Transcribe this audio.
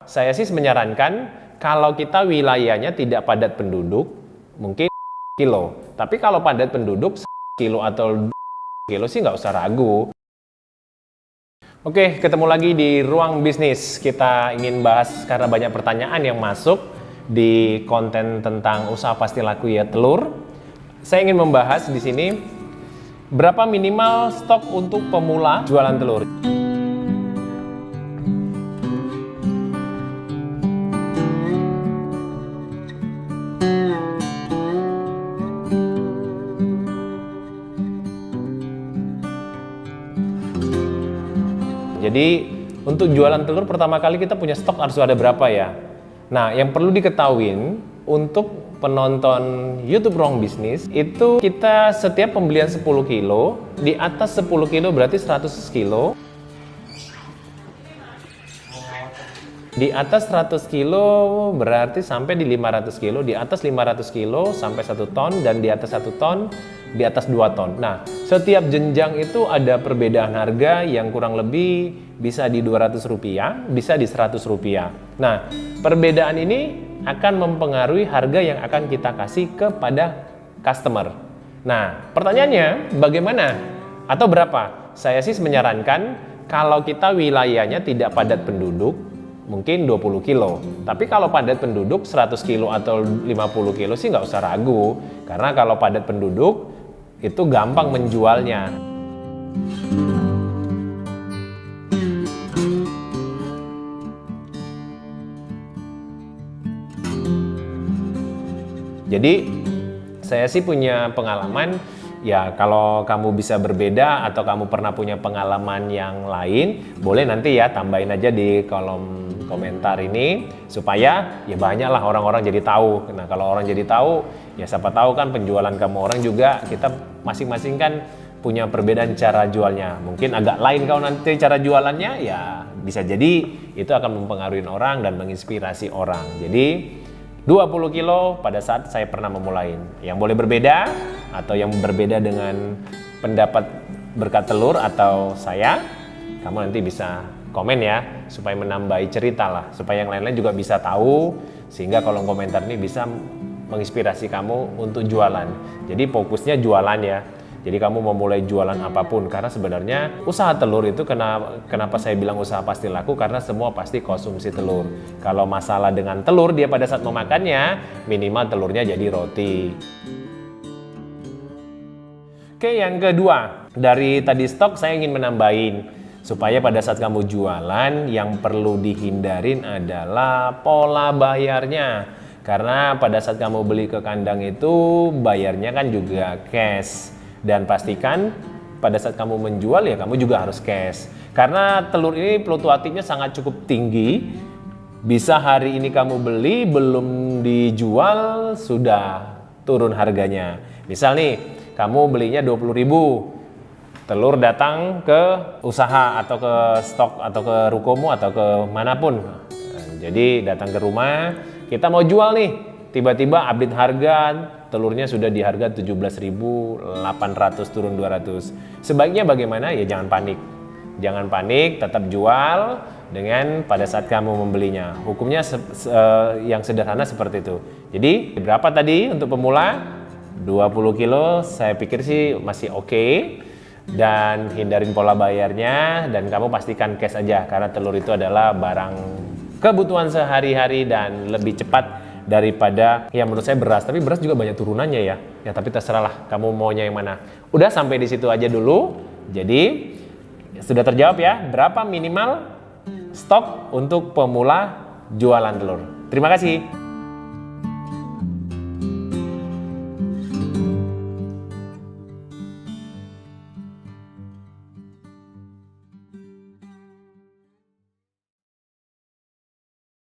Saya sih menyarankan kalau kita wilayahnya tidak padat penduduk, mungkin kilo. Tapi kalau padat penduduk, kilo atau kilo sih nggak usah ragu. Oke, ketemu lagi di Ruang Bisnis. Kita ingin bahas karena banyak pertanyaan yang masuk di konten tentang usaha pasti laku ya telur. Saya ingin membahas di sini berapa minimal stok untuk pemula jualan telur. Jadi untuk jualan telur pertama kali kita punya stok harus ada berapa ya? Nah, yang perlu diketahui untuk penonton YouTube Ruang Bisnis itu kita setiap pembelian 10 kilo, di atas 10 kilo berarti 100 kilo. Di atas 100 kilo berarti sampai di 500 kilo, di atas 500 kilo sampai 1 ton, dan di atas 1 ton, di atas 2 ton. Nah, setiap jenjang itu ada perbedaan harga yang kurang lebih bisa di Rp200, bisa di Rp100. Nah, perbedaan ini akan mempengaruhi harga yang akan kita kasih kepada customer. Nah, pertanyaannya bagaimana atau berapa? Saya sih menyarankan kalau kita wilayahnya tidak padat penduduk, mungkin 20 kilo. Tapi kalau padat penduduk 100 kilo atau 50 kilo sih nggak usah ragu. Karena kalau padat penduduk itu gampang menjualnya. Jadi saya sih punya pengalaman. Ya, kalau kamu bisa berbeda atau kamu pernah punya pengalaman yang lain, boleh nanti ya tambahin aja di kolom komentar ini supaya ya banyaklah orang-orang jadi tahu. Nah, kalau orang jadi tahu, ya siapa tahu kan penjualan kamu orang juga kita masing-masing kan punya perbedaan cara jualnya. Mungkin agak lain kalau nanti cara jualannya, ya bisa jadi itu akan mempengaruhi orang dan menginspirasi orang. Jadi 20 kilo pada saat saya pernah memulai. Yang boleh berbeda atau yang berbeda dengan pendapat berkat telur atau saya, kamu nanti bisa komen ya, supaya menambahi cerita lah, supaya yang lain-lain juga bisa tahu, sehingga kolom komentar ini bisa menginspirasi kamu untuk jualan. Jadi fokusnya jualan ya. Jadi kamu mau mulai jualan apapun, karena sebenarnya usaha telur itu kenapa saya bilang usaha pasti laku, karena semua pasti konsumsi telur. Kalau masalah dengan telur, dia pada saat memakannya minimal telurnya jadi roti. Oke, yang kedua, dari tadi stok saya ingin menambahin supaya pada saat kamu jualan yang perlu dihindarin adalah pola bayarnya. Karena pada saat kamu beli ke kandang itu bayarnya kan juga cash. Dan pastikan pada saat kamu menjual ya kamu juga harus cash. Karena telur ini fluktuatifnya sangat cukup tinggi. Bisa hari ini kamu beli belum dijual sudah turun harganya. Misal nih kamu belinya 20.000. Telur datang ke usaha atau ke stok atau ke rukomu atau ke manapun. Jadi datang ke rumah, kita mau jual nih. Tiba-tiba update harga, telurnya sudah di harga 17.800 turun 200. Sebaiknya bagaimana? Ya jangan panik. Jangan panik, tetap jual dengan pada saat kamu membelinya. Hukumnya yang sederhana seperti itu. Jadi berapa tadi untuk pemula? 20 kilo saya pikir sih masih oke. Dan hindarin pola bayarnya dan kamu pastikan cash aja. Karena telur itu adalah barang kebutuhan sehari-hari dan lebih cepat daripada ya menurut saya beras. Tapi beras juga banyak turunannya ya. Ya tapi terserah lah kamu maunya yang mana. Udah sampai di situ aja dulu. Jadi sudah terjawab ya berapa minimal stok untuk pemula jualan telur. Terima kasih.